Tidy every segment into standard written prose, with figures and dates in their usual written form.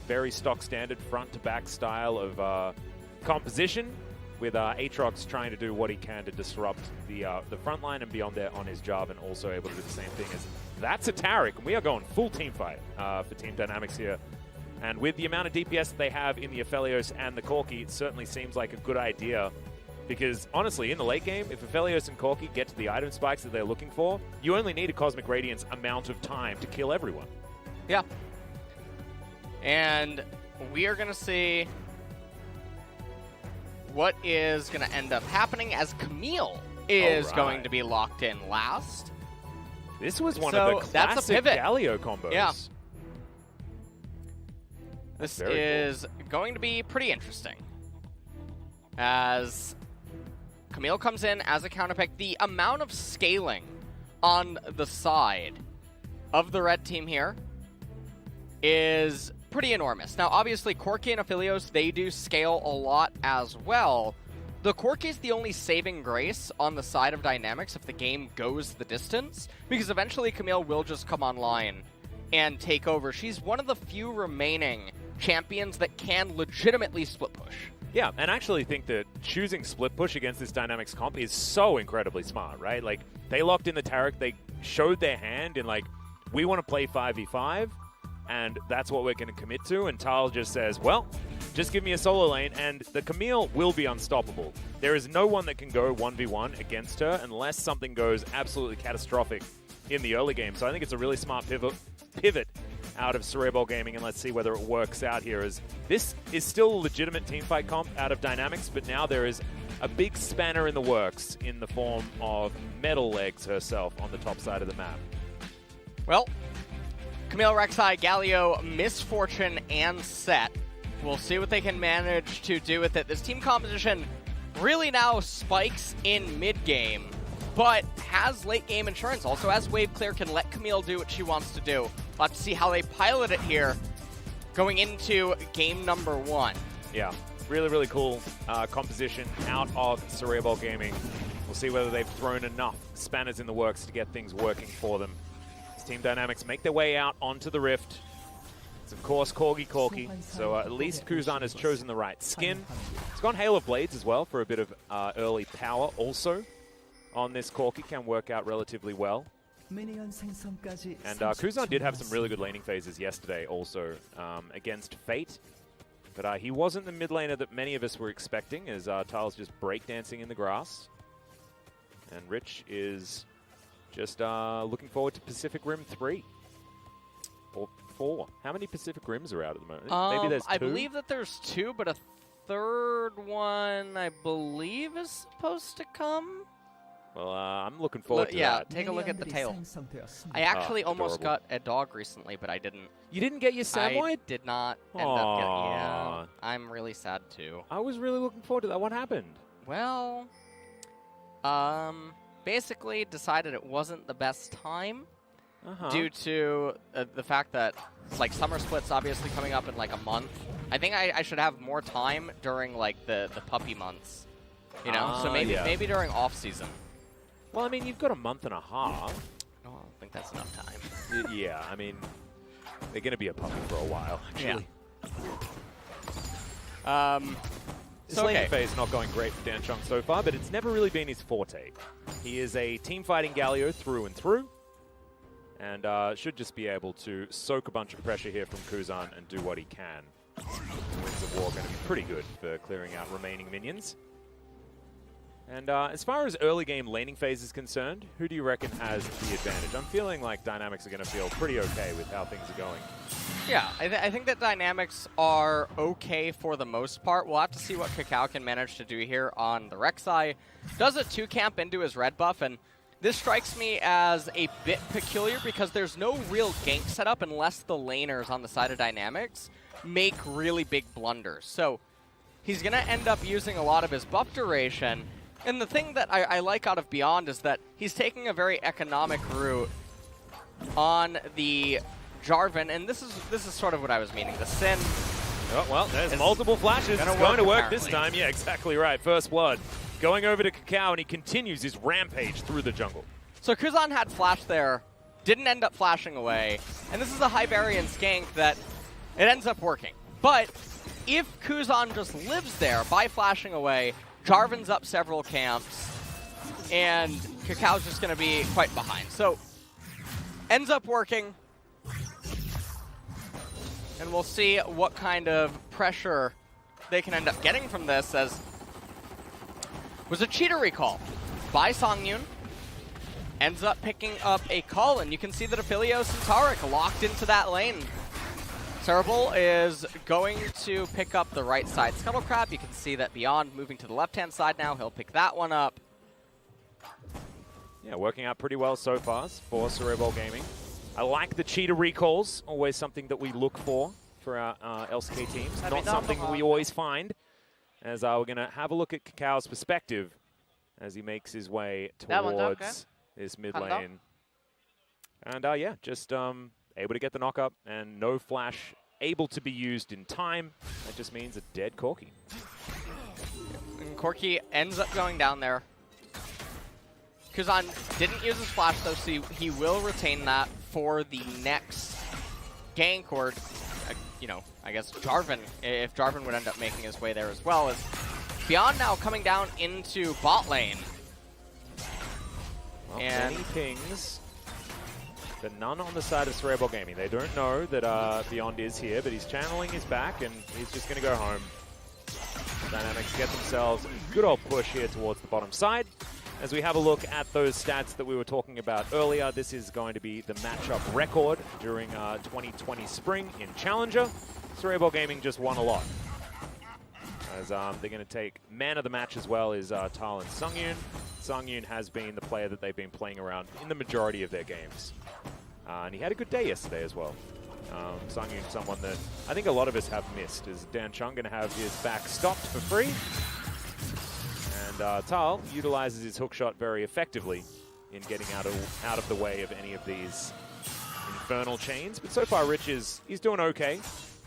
very stock standard front to back style of composition, with Aatrox trying to do what he can to disrupt the front line and beyond there on his job, and also able to do the same thing as that's a Taric. And we are going full team fight for Team Dynamics here. And with the amount of DPS that they have in the Aphelios and the Corki, it certainly seems like a good idea. Because honestly, in the late game, if Aphelios and Corki get to the item spikes that they're looking for, you only need a Cosmic Radiance amount of time to kill everyone. Yeah. And we are going to see what is going to end up happening as Camille is going to be locked in last. This was one of the classic Galio combos. Yeah. This is going to be pretty interesting. As Camille comes in as a counterpick, the amount of scaling on the side of the red team here is pretty enormous. Now, obviously, Corki and Aphelios, they do scale a lot as well. The Corki is the only saving grace on the side of Dynamics if the game goes the distance, because eventually Camille will just come online and take over. She's one of the few remaining champions that can legitimately split push. Yeah, and I actually think that choosing split push against this Dynamics comp is so incredibly smart, right? Like, they locked in the Taric, they showed their hand in, like, we want to play 5v5, and that's what we're going to commit to, and Tal just says, well, just give me a solo lane, and the Camille will be unstoppable. There is no one that can go 1v1 against her unless something goes absolutely catastrophic in the early game. So I think it's a really smart pivot out of Seorabeol Gaming, and let's see whether it works out here. As this is still a legitimate teamfight comp out of Dynamics, but now there is a big spanner in the works in the form of Metal Legs herself on the top side of the map. Well, Camille, Rek'Sai, Galio, Misfortune, and Set. We'll see what they can manage to do with it. This team composition really now spikes in mid-game, but has late-game insurance. Also, as wave clear, can let Camille do what she wants to do. We'll have to see how they pilot it here going into game number 1. Yeah, really, really cool composition out of Seorabeol Gaming. We'll see whether they've thrown enough spanners in the works to get things working for them. As Team Dynamics make their way out onto the Rift. It's, of course, Corgi, so at least Kuzan has chosen the right skin. It's gone Hail of Blades as well for a bit of early power also on this Corgi. Can work out relatively well. And Kuzan did have some really good laning phases yesterday also against Fate. But he wasn't the mid laner that many of us were expecting, as Tal's just breakdancing in the grass. And Rich is just looking forward to Pacific Rim 3. Or 4. How many Pacific Rims are out at the moment? Maybe there's 2? I believe that there's 2, but a third one, I believe, is supposed to come. Well, I'm looking forward to that. Take a look at the tail. I actually almost got a dog recently, but I didn't. You didn't get your Samoyed? I did not end up getting. Yeah, I'm really sad too. I was really looking forward to that. What happened? Well, basically decided it wasn't the best time due to the fact that like summer split's obviously coming up in like a month. I think I should have more time during like the puppy months, you know. So maybe during off season. Well, I mean, you've got a month and a half. No, I don't think that's enough time. Yeah, I mean, they're going to be a puppy for a while, actually. Yeah. This laning phase not going great for Dan Chung so far, but it's never really been his forte. He is a team-fighting Galio through and through, and should just be able to soak a bunch of pressure here from Kuzan and do what he can. Winds of War going to be pretty good for clearing out remaining minions. And as far as early game laning phase is concerned, who do you reckon has the advantage? I'm feeling like Dynamics are going to feel pretty okay with how things are going. Yeah, I think that Dynamics are okay for the most part. We'll have to see what Kakao can manage to do here on the Rek'Sai. Does a 2-camp into his red buff, and this strikes me as a bit peculiar because there's no real gank setup unless the laners on the side of Dynamics make really big blunders. So he's going to end up using a lot of his buff duration. And the thing that I like out of Beyond is that he's taking a very economic route on the Jarvan, and this is sort of what I was meaning. The Sin. Oh, well, there's multiple flashes. It's going to work this time. Yeah, exactly right. First blood. Going over to Kakao, and he continues his rampage through the jungle. So Kuzan had flash there, didn't end up flashing away, and this is a high variance gank that it ends up working. But if Kuzan just lives there by flashing away, Jarvan's up several camps, and Kakao's just going to be quite behind. So, ends up working, and we'll see what kind of pressure they can end up getting from this, as was a cheater recall by Songyun. Ends up picking up a call, and you can see that Aphelios and Taric locked into that lane. Seorabeol is going to pick up the right side Scuttle Crab. You can see that Beyond moving to the left-hand side now. He'll pick that one up. Yeah, working out pretty well so far for Seorabeol Gaming. I like the cheater recalls, always something that we look for our LCK teams. Not something that we always find, as we're going to have a look at Kakao's perspective as he makes his way towards this mid lane. And yeah, just able to get the knock up and no flash able to be used in time. That just means a dead Corki. And Corki ends up going down there. Kuzan didn't use his flash though, so he will retain that for the next gank, or you know, I guess Jarvan, if Jarvan would end up making his way there as well. As Beyond now coming down into bot lane. Well, and many pings, but none on the side of Seorabeol Gaming. They don't know that Beyond is here, but he's channeling his back, and he's just going to go home. Dynamics get themselves a good old push here towards the bottom side. As we have a look at those stats that we were talking about earlier, this is going to be the matchup record during 2020 spring in Challenger. Seorabeol Gaming just won a lot. As they're going to take man of the match as well is Tal and Songyun. Songyun has been the player that they've been playing around in the majority of their games. And he had a good day yesterday as well. Songyun, someone that I think a lot of us have missed. Is Dan Chung going to have his back stopped for free? And Tal utilizes his hook shot very effectively in getting out of the way of any of these infernal chains. But so far, Rich he's doing okay.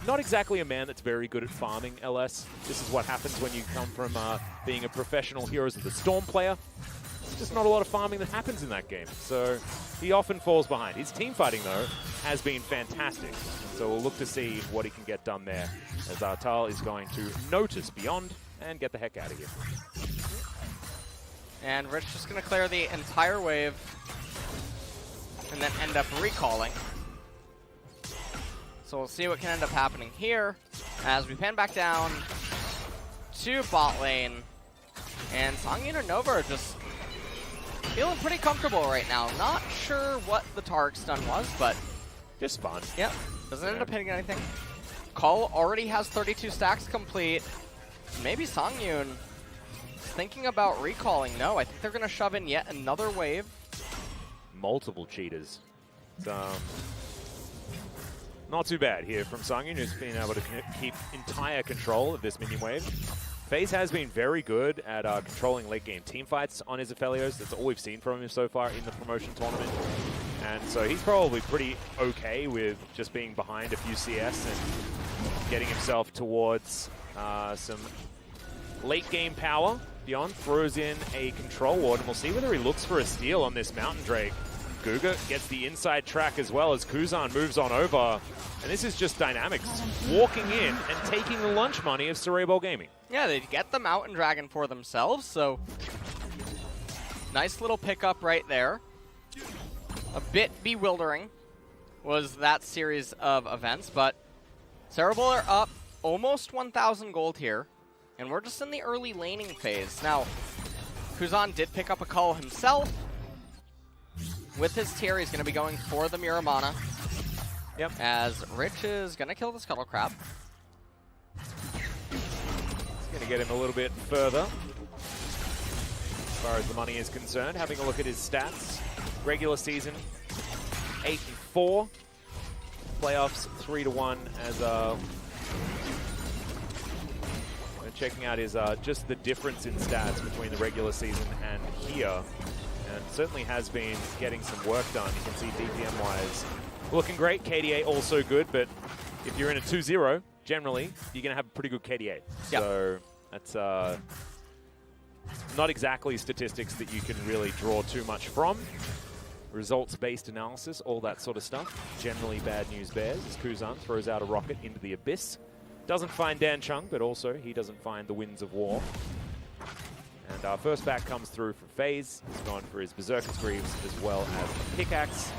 Not exactly a man that's very good at farming, LS. This is what happens when you come from being a professional Heroes of the Storm player. There's just not a lot of farming that happens in that game. So he often falls behind. His team fighting, though, has been fantastic. So we'll look to see what he can get done there, as Tal is going to notice Beyond and get the heck out of here. And Rich just going to clear the entire wave and then end up recalling. So we'll see what can end up happening here as we pan back down to bot lane. And Songyun and Nova are just feeling pretty comfortable right now. Not sure what the Taric stun was, but just fun. Yep, doesn't end up hitting anything. Call already has 32 stacks complete. Maybe Songyun thinking about recalling. No, I think they're going to shove in yet another wave. Multiple cheaters. Not too bad here from Songyun, who's been able to keep entire control of this minion wave. FaZe has been very good at controlling late game team fights on his Aphelios. That's all we've seen from him so far in the promotion tournament. And so he's probably pretty okay with just being behind a few CS and getting himself towards some late game power. Beyond throws in a control ward, and we'll see whether he looks for a steal on this Mountain Drake. Guga gets the inside track as well as Kuzan moves on over. And this is just Dynamics walking in and taking the lunch money of Seorabeol Gaming. Yeah, they get the Mountain Dragon for themselves, so nice little pickup right there. A bit bewildering was that series of events, but Seorabeol are up almost 1,000 gold here, and we're just in the early laning phase. Now, Kuzan did pick up a call himself. With his tier, he's going to be going for the Muramana. Yep. As Rich is going to kill the Scuttle Crab. It's going to get him a little bit further as far as the money is concerned. Having a look at his stats. Regular season, 8-4. Playoffs, 3-1. As we're checking out his just the difference in stats between the regular season and here. And certainly has been getting some work done. You can see DPM-wise looking great. KDA also good, but if you're in a 2-0, generally, you're going to have a pretty good KDA. Yep. So that's not exactly statistics that you can really draw too much from. results-based analysis, all that sort of stuff. Generally bad news bears as Kuzan throws out a rocket into the abyss. Doesn't find Dan Chung, but also he doesn't find the Winds of War. And our first back comes through for FaZe. He's gone for his Berserker's Greaves as well as a pickaxe.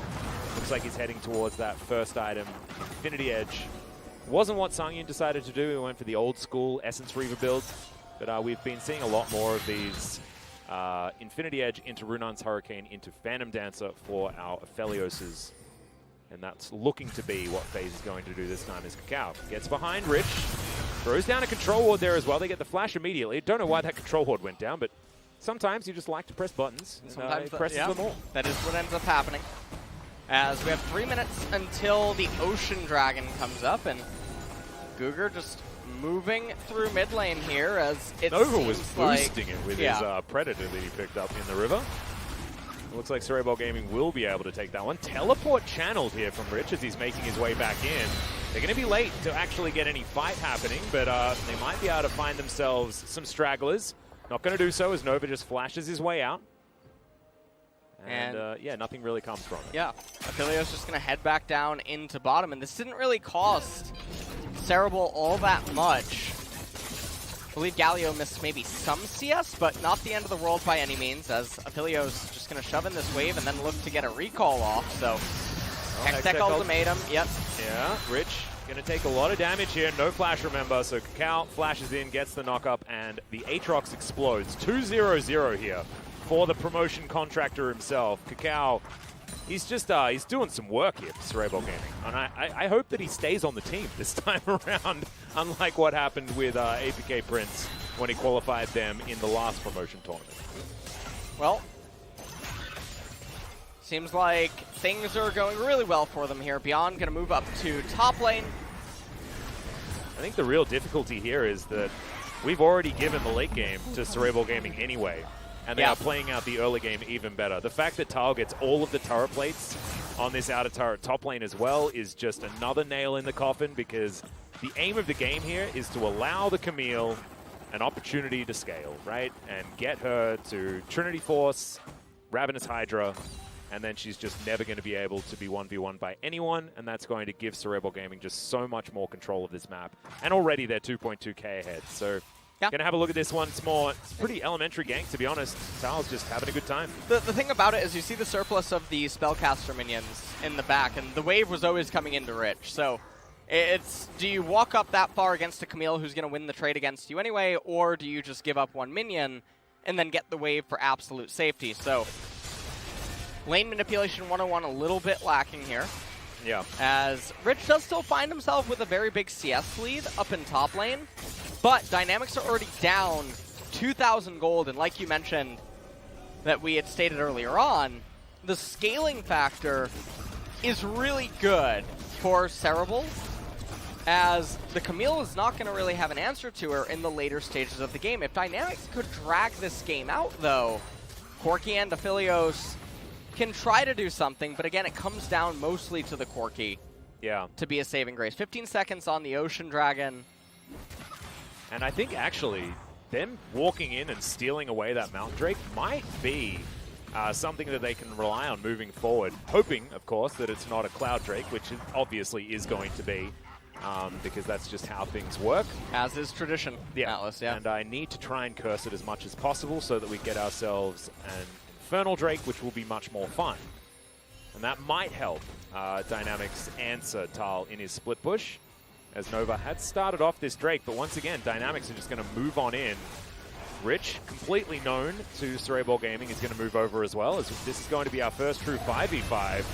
Looks like he's heading towards that first item, Infinity Edge. Wasn't what Sangyun decided to do. He went for the old school Essence Reaver build. But we've been seeing a lot more of these Infinity Edge into Runan's Hurricane into Phantom Dancer for our Aphelioses. And that's looking to be what FaZe is going to do this time as Kakao gets behind Rich. Throws down a control ward there as well. They get the flash immediately. Don't know why that control ward went down, but sometimes you just like to press buttons. And, sometimes presses them all. That is what ends up happening. As we have 3 minutes until the Ocean Dragon comes up, and Guger just moving through mid lane here as it Nova seems was boosting it with his Predator that he picked up in the river. It looks like Seorabeol Gaming will be able to take that one. Teleport channeled here from Rich as he's making his way back in. They're going to be late to actually get any fight happening, but they might be able to find themselves some stragglers. Not going to do so as Nova just flashes his way out. And yeah, nothing really comes from it. Yeah, Aphelios just going to head back down into bottom, and this didn't really cost Seorabeol all that much. I believe Galio missed maybe some CS, but not the end of the world by any means, as Aphelios just going to shove in this wave and then look to get a recall off. So, Hextech ultimatum, yep. Yeah, Rich going to take a lot of damage here. No flash, remember. So Kakao flashes in, gets the knock-up, and the Aatrox explodes. 2-0-0 here for the promotion contractor himself. Kakao, he's just he's doing some work here for Seorabeol Gaming. And I hope that he stays on the team this time around, unlike what happened with APK Prince when he qualified them in the last promotion tournament. Well, seems like things are going really well for them here. Beyond going to move up to top lane. I think the real difficulty here is that we've already given the late game to Seorabeol Gaming anyway, and they are playing out the early game even better. The fact that Tile gets all of the turret plates on this outer turret top lane as well is just another nail in the coffin, because the aim of the game here is to allow the Camille an opportunity to scale, right? And get her to Trinity Force, Ravenous Hydra, and then she's just never going to be able to be 1v1 by anyone, and that's going to give Seorabeol Gaming just so much more control of this map. And already they're 2.2k ahead, so gonna have a look at this one. It's pretty elementary gank, to be honest. Tal's just having a good time. The thing about it is you see the surplus of the spellcaster minions in the back, and the wave was always coming into Rich. So it's, do you walk up that far against a Camille who's going to win the trade against you anyway, or do you just give up one minion and then get the wave for absolute safety? So lane manipulation 101 a little bit lacking here. Yeah. As Rich does still find himself with a very big CS lead up in top lane, but Dynamics are already down 2,000 gold, and like you mentioned that we had stated earlier on, the scaling factor is really good for Seorabeol, as the Camille is not going to really have an answer to her in the later stages of the game. If Dynamics could drag this game out, though, Corki and Aphelios can try to do something, but again, it comes down mostly to the Corki to be a saving grace. 15 seconds on the Ocean Dragon. And I think actually them walking in and stealing away that Mountain Drake might be something that they can rely on moving forward. Hoping, of course, that it's not a Cloud Drake, which it obviously is going to be, because that's just how things work. As is tradition, Atlas, And I need to try and curse it as much as possible so that we get ourselves an Infernal Drake, which will be much more fun. And that might help Dynamics answer Tal in his split push, as Nova had started off this Drake, but once again, Dynamics are just going to move on in. Rich, completely known to Seorabeol Gaming, is going to move over as well, as this is going to be our first true 5v5.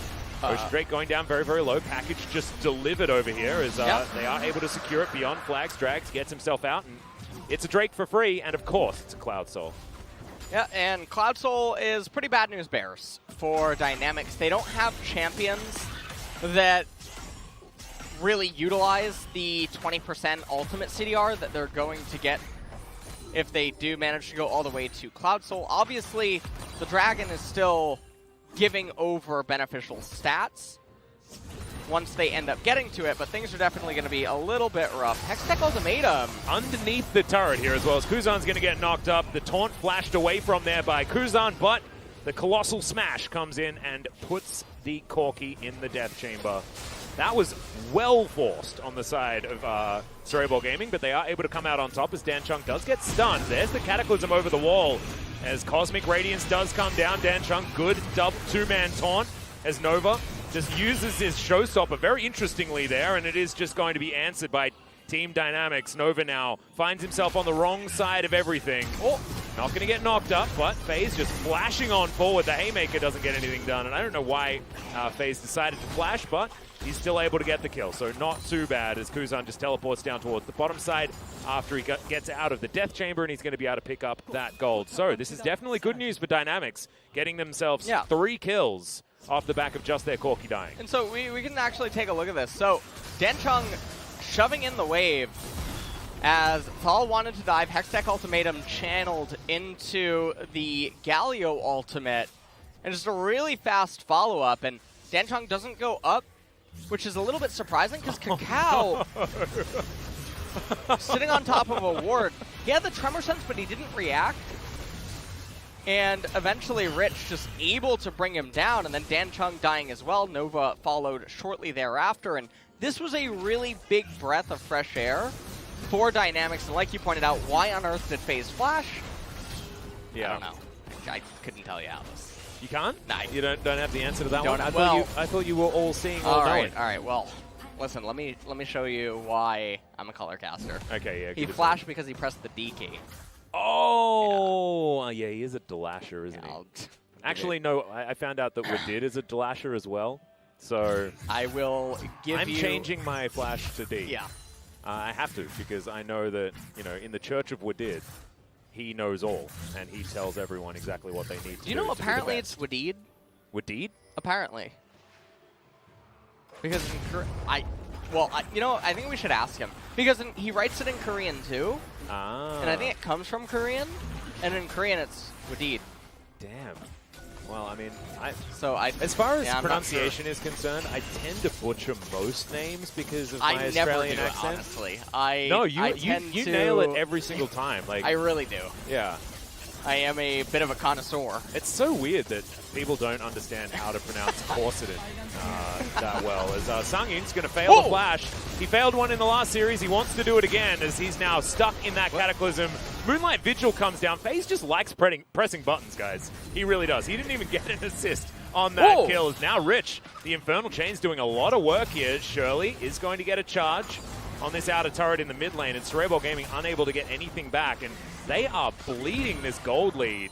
Ocean Drake going down very, very low. Package just delivered over here as they are able to secure it beyond flags. Drags, gets himself out, and it's a Drake for free, and of course, it's a Cloud Soul. Yeah, and Cloud Soul is pretty bad news bears for Dynamics. They don't have champions that really utilize the 20% ultimate CDR that they're going to get if they do manage to go all the way to Cloud Soul. Obviously, the Dragon is still giving over beneficial stats once they end up getting to it, but things are definitely going to be a little bit rough. Hextech ultimatum underneath the turret here as well, as Kuzan's going to get knocked up. The taunt flashed away from there by Kuzan, but The colossal smash comes in and puts the Corki in the death chamber. That was well forced on the side of Seorabeol Gaming, but they are able to come out on top as Danchung does get stunned. There's the Cataclysm over the wall as Cosmic Radiance does come down. Danchung, good two-man taunt as Nova just uses his showstopper very interestingly there, and it is just going to be answered by Team Dynamics. Nova now finds himself on the wrong side of everything. Oh, not going to get knocked up, but FaZe just flashing on forward. The Haymaker doesn't get anything done, and I don't know why FaZe decided to flash, but he's still able to get the kill, so not too bad as Kuzan just teleports down towards the bottom side after he gets out of the death chamber, and he's going to be able to pick up that gold. So this is definitely good news for Dynamics, getting themselves 3 kills off the back of just their Corki dying. And so we can actually take a look at this. So Danchung shoving in the wave as Thal wanted to dive. Hextech Ultimatum channeled into the Galio ultimate, and just a really fast follow-up, and Danchung doesn't go up, which is a little bit surprising because Kakao sitting on top of a ward. He had the tremor sense, but he didn't react. And eventually Rich just able to bring him down, and then Danchung dying as well. Nova followed shortly thereafter, and this was a really big breath of fresh air for Dynamics. And like you pointed out, why on earth did FaZe flash? Yeah. I don't know. I couldn't tell you, Alice. You can't? Nah. You don't have the answer to that one? I thought you were all seeing, all knowing. All right, well, listen, let me show you why I'm a color caster. Okay, yeah. He flashed because he pressed the D key. Oh, yeah, he is a Delasher, isn't he? Actually, no, I found out that Wadid is a Delasher as well. So I will give I'm changing my flash to D. Yeah. I have to, because I know that, in the Church of Wadid, he knows all, and he tells everyone exactly what they need to do. Do you know apparently it's Wadid? Wadid? Apparently. Because I think we should ask him. Because he writes it in Korean too. Ah. And I think it comes from Korean, and in Korean it's Wadid. Damn. Well, I mean, as far as pronunciation is concerned, I tend to butcher most names because of my Australian accent. Honestly, you nail it every single time. Like I really do. Yeah. I am a bit of a connoisseur. It's so weird that people don't understand how to pronounce Corsidon that well. As Sang-Yun's going to fail the flash. He failed one in the last series. He wants to do it again as he's now stuck in that Cataclysm. Moonlight Vigil comes down. FaZe just likes pressing buttons, guys. He really does. He didn't even get an assist on that kill. Now Rich, the Infernal Chain's doing a lot of work here. Shirley is going to get a charge on this outer turret in the mid lane, and Seorabeol Gaming unable to get anything back, and they are bleeding this gold lead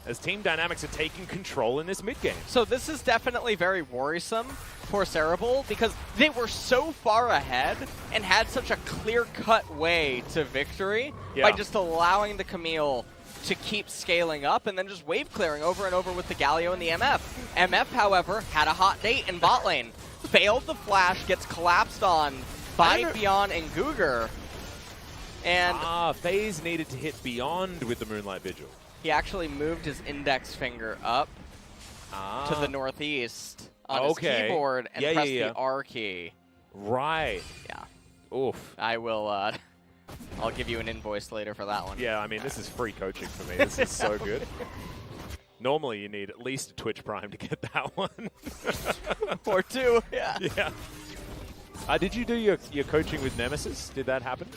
as Team Dynamics are taking control in this mid game. So this is definitely very worrisome for Seorabeol because they were so far ahead and had such a clear-cut way to victory by just allowing the Camille to keep scaling up and then just wave clearing over and over with the Galio and the MF. MF, however, had a hot date in bot lane. Failed the flash, gets collapsed on by Beyond and Googer. And FaZe needed to hit Beyond with the Moonlight Vigil. He actually moved his index finger up to the northeast on his keyboard and pressed the R key. Right. Yeah. Oof. I will, I'll give you an invoice later for that one. Yeah, I mean, this is free coaching for me. This is so good. Normally, you need at least a Twitch Prime to get that one. Or two, yeah. Yeah. Did you do your coaching with Nemesis? Did that happen?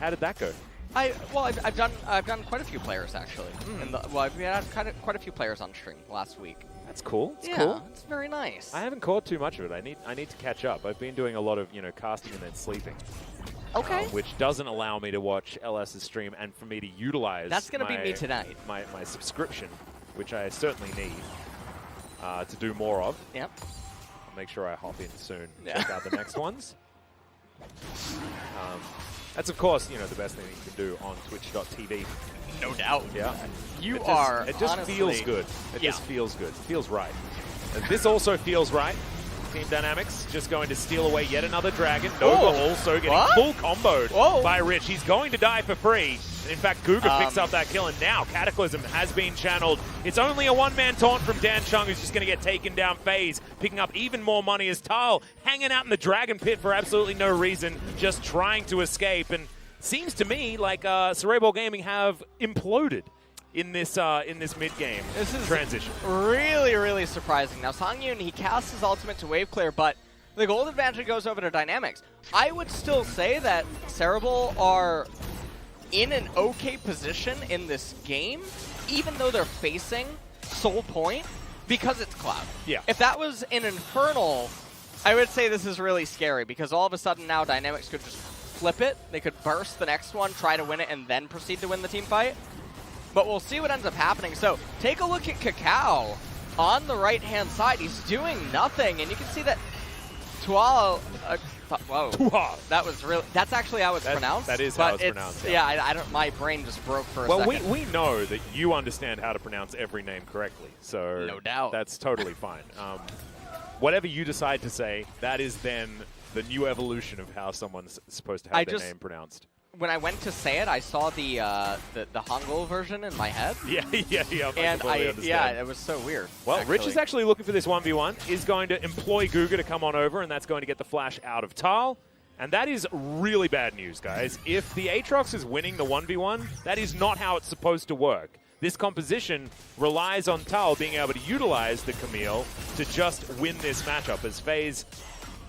How did that go? I've done quite a few players actually. I've had quite a few players on stream last week. That's cool. It's cool. It's very nice. I haven't caught too much of it. I need to catch up. I've been doing a lot of casting and then sleeping. Okay. Which doesn't allow me to watch LS's stream and for me to utilize. That's going to be me tonight. My subscription, which I certainly need to do more of. Yep. I'll make sure I hop in soon. Check out the next ones. That's, of course, the best thing that you can do on twitch.tv. No doubt. Yeah. It just feels good. It just feels good. It feels right. And this also feels right. Team Dynamics just going to steal away yet another dragon. Nova also getting full comboed by Rich. He's going to die for free. And in fact, Guga picks up that kill, and now Cataclysm has been channeled. It's only a one-man taunt from Danchung, who's just going to get taken down. FaZe picking up even more money as Tal hanging out in the Dragon Pit for absolutely no reason, just trying to escape. And seems to me like Seorabeol Gaming have imploded in this mid game transition. Really, really surprising. Now Songyun, he casts his ultimate to wave clear, but the gold advantage goes over to Dynamics. I would still say that Seorabeol are in an okay position in this game, even though they're facing Soul Point, because it's Cloud. Yeah. If that was an Infernal, I would say this is really scary, because all of a sudden now Dynamics could just flip it. They could burst the next one, try to win it, and then proceed to win the team fight. But we'll see what ends up happening. So take a look at Kakao on the right-hand side. He's doing nothing, and you can see that Tual. Whoa, that's actually how it's pronounced. That is how it's pronounced. Yeah, I don't. My brain just broke for a second. Well, we know that you understand how to pronounce every name correctly, so no doubt. That's totally fine. Whatever you decide to say, that is then the new evolution of how someone's supposed to have their name pronounced. When I went to say it, I saw the Hangul version in my head. Yeah. And it was so weird. Well, Rich is actually looking for this 1v1. Is going to employ Guga to come on over, and that's going to get the flash out of Tal. And that is really bad news, guys. If the Aatrox is winning the 1v1, that is not how it's supposed to work. This composition relies on Tal being able to utilize the Camille to just win this matchup, as FaZe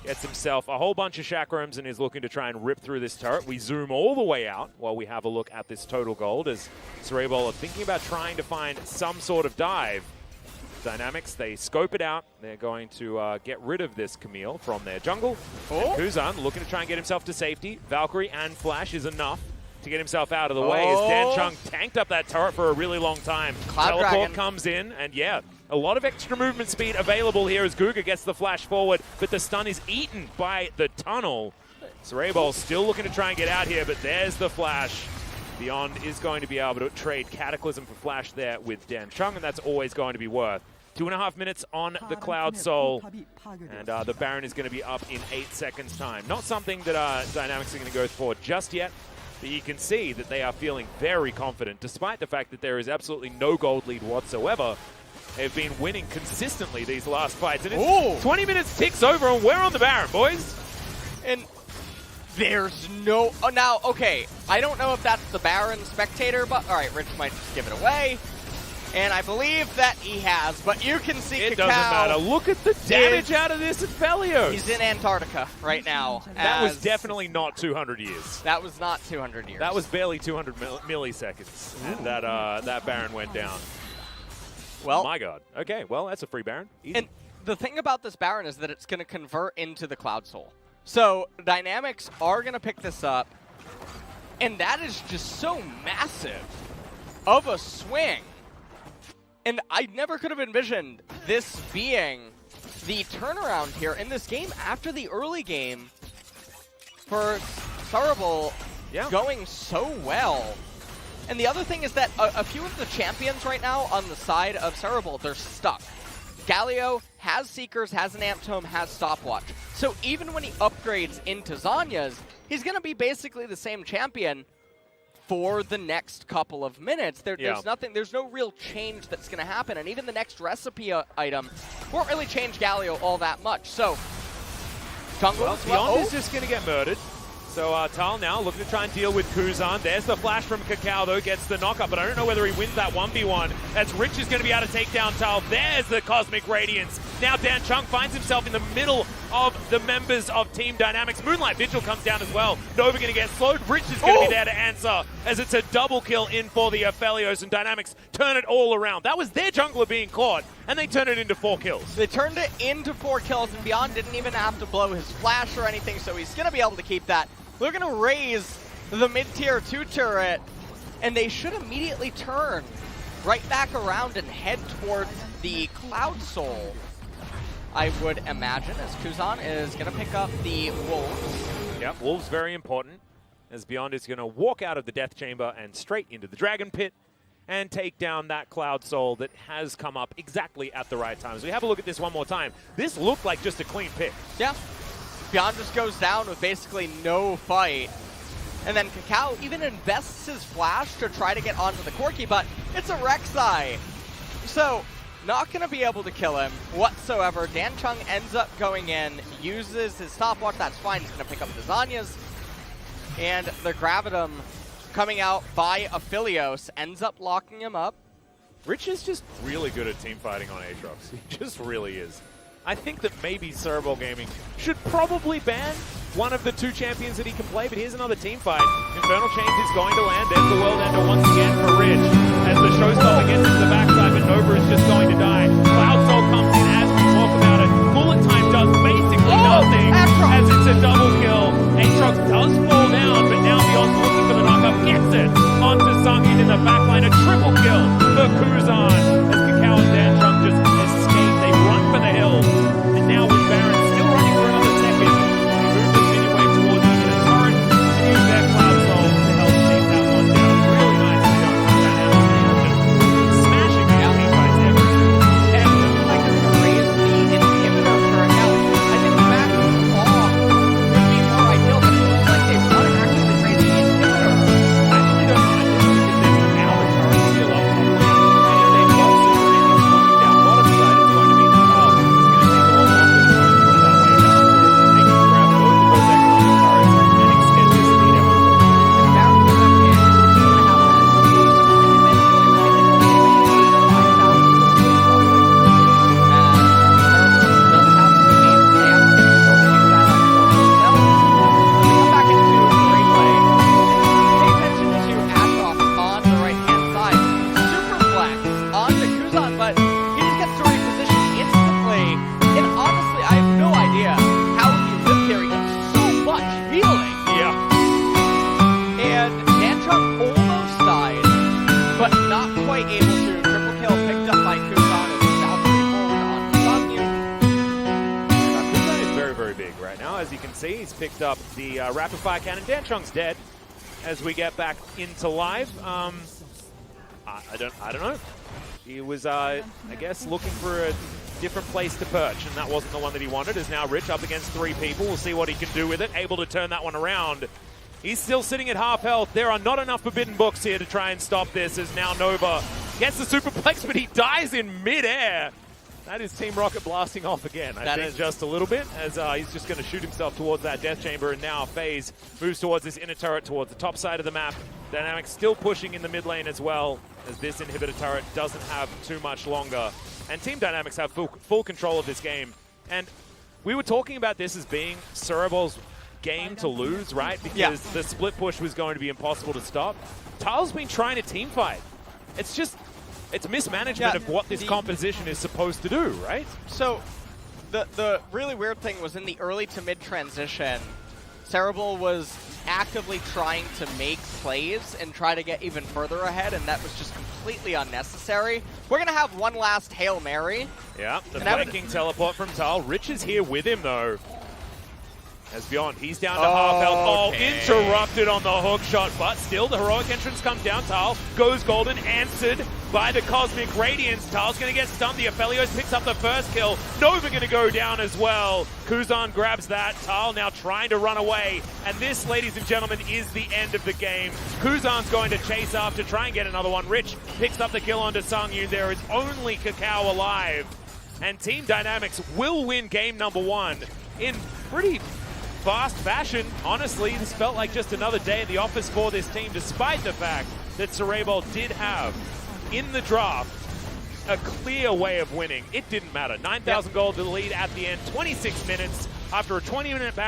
gets himself a whole bunch of chakrams and is looking to try and rip through this turret. We zoom all the way out while we have a look at this total gold, as Seorabeol are thinking about trying to find some sort of dive. Dynamics, they scope it out. They're going to get rid of this Camille from their jungle. And Kuzan looking to try and get himself to safety. Valkyrie and Flash is enough to get himself out of the way, as Dan Chung tanked up that turret for a really long time. Teleport comes in, and yeah, a lot of extra movement speed available here as Guga gets the flash forward, but the stun is eaten by the tunnel. Seorabeol still looking to try and get out here, but there's the flash. Beyond is going to be able to trade Cataclysm for flash there with Dan Chung, and that's always going to be worth. 2.5 minutes on the Cloud Soul, and the Baron is going to be up in 8 seconds' time. Not something that Dynamics are going to go for just yet, but you can see that they are feeling very confident, despite the fact that there is absolutely no gold lead whatsoever. They've been winning consistently these last fights, and it's 20 minutes ticks over, and we're on the Baron, boys. And there's no... Oh, now, okay, I don't know if that's the Baron spectator, but all right, Rich might just give it away. And I believe that he has, but you can see it Kakao doesn't matter. Look at the damage out of this Aphelios. He's in Antarctica right now. That was definitely not 200 years. That was not 200 years. That was barely 200 milliseconds, and that Baron went down. Well, my God. Okay, well, that's a free Baron. Easy. And the thing about this Baron is that it's going to convert into the Cloud Soul. So Dynamics are going to pick this up, and that is just so massive of a swing. And I never could have envisioned this being the turnaround here in this game after the early game for Seorabeol going so well. And the other thing is that a few of the champions right now on the side of Seorabeol, they're stuck. Galio has Seekers, has an Amp Tome, has Stopwatch. So even when he upgrades into Zanya's, he's going to be basically the same champion for the next couple of minutes. There's no real change that's going to happen, and even the next recipe item won't really change Galio all that much. So, Beyond is just going to get murdered. So Tal now looking to try and deal with Kuzan. There's the flash from Kakao, though, gets the knockup, but I don't know whether he wins that 1v1, as Rich is going to be able to take down Tal. There's the Cosmic Radiance. Now Dan Chung finds himself in the middle of the members of Team Dynamics. Moonlight Vigil comes down as well. Nova going to get slowed. Rich is going to be there to answer, as it's a double kill in for the Aphelios, and Dynamics turn it all around. That was their jungler being caught, and they turn it into 4 kills. They turned it into 4 kills, and Beyond didn't even have to blow his flash or anything, so he's going to be able to keep that. They're going to raise the mid-tier 2 turret, and they should immediately turn right back around and head towards the Cloud Soul, I would imagine, as Kuzan is going to pick up the Wolves. Yep, Wolves very important, as Beyond is going to walk out of the Death Chamber and straight into the Dragon Pit and take down that Cloud Soul that has come up exactly at the right time. So we have a look at this one more time. This looked like just a clean pick. Yeah. Beyond just goes down with basically no fight. And then Kakao even invests his flash to try to get onto the Corki, but it's a Rek'Sai. So, not going to be able to kill him whatsoever. Dan Chung ends up going in, uses his stopwatch, that's fine. He's going to pick up the Zanyas. And the Gravitum coming out by Aphelios, ends up locking him up. Rich is just really good at team fighting on Aatrox. He just really is. I think that maybe Seorabeol Gaming should probably ban one of the 2 champions that he can play, but here's another team fight. Infernal Chains is going to land. There's the World Ender once again for Rich. As the Showstopper gets into the backside, but Nova is just going to die. Cloud Soul comes in as we talk about it. Bullet Time does basically nothing as it's a double kill. Aatrox does fall down, but now Beyond's looking for the knockup, gets it onto Sungin in the backline. A triple kill for Kuzan as Kakao and Danchung just escape. They run for the hills, and now with Baron still running for another second, they move the mini wave towards the unit turret and use their Cloud Soul to help take that one down. Really nice. They don't come down now. Just smashing the team fights everywhere. And like to raise the inhibitor for a health. I think the back off would be more ideal, but it looks like they want to actually raise the inhibitor. I actually don't mind this because there's now a turret still up top lane, and if they've got super minions looking down bottom side, it's going to be the Carl. It's going to take a lot longer to turn that way down. They can grab both of those economic turrets and extend this lead ever further. And Baron goes up in, it's going to have that but he just gets to reposition instantly. And honestly, I have no idea how he lived here. He gets so much healing. Yeah. And Danchuk almost died, but not quite able to. Triple kill picked up by Kuzan as he's now 3 forward on Sungin. Kuzan is very, very big right now. As you can see, he's picked up the rapid fire cannon. Danchung's dead as we get back into live. I don't know. He was, I guess, looking for a different place to perch, and that wasn't the one that he wanted. Is now Rich up against 3 people. We'll see what he can do with it. Able to turn that one around. He's still sitting at half health. There are not enough forbidden books here to try and stop this, as now Nova gets the superplex, but he dies in midair. That is Team Rocket blasting off again. I think just a little bit, as he's just going to shoot himself towards that death chamber, and now FaZe moves towards this inner turret towards the top side of the map. Dynamics still pushing in the mid lane as well, as this inhibitor turret doesn't have too much longer. And Team Dynamics have full control of this game. And we were talking about this as being Seorabeol's game to lose, right? Because the split push was going to be impossible to stop. Tal's been trying to team fight. It's just, it's mismanagement of what this composition is supposed to do, right? So the really weird thing was in the early to mid transition, Seorabeol was actively trying to make plays and try to get even further ahead, and that was just completely unnecessary. We're going to have one last Hail Mary. Yeah, the flanking teleport from Tal. Rich is here with him, though. As Beyond, he's down to half health. Oh, interrupted on the hook shot, but still the heroic entrance comes down. Tal goes golden, answered by the Cosmic Radiance. Tal's going to get stunned. The Aphelios picks up the first kill. Nova going to go down as well. Kuzan grabs that. Tal now trying to run away. And this, ladies and gentlemen, is the end of the game. Kuzan's going to chase after, try and get another one. Rich picks up the kill onto Sungyu. There is only Kakao alive. And Team Dynamics will win game number 1 in pretty fast fashion. Honestly, this felt like just another day in the office for this team, despite the fact that Seorabeol did have, in the draft, a clear way of winning. It didn't matter. 9,000 gold to the lead at the end, 26 minutes after a 20-minute barrier.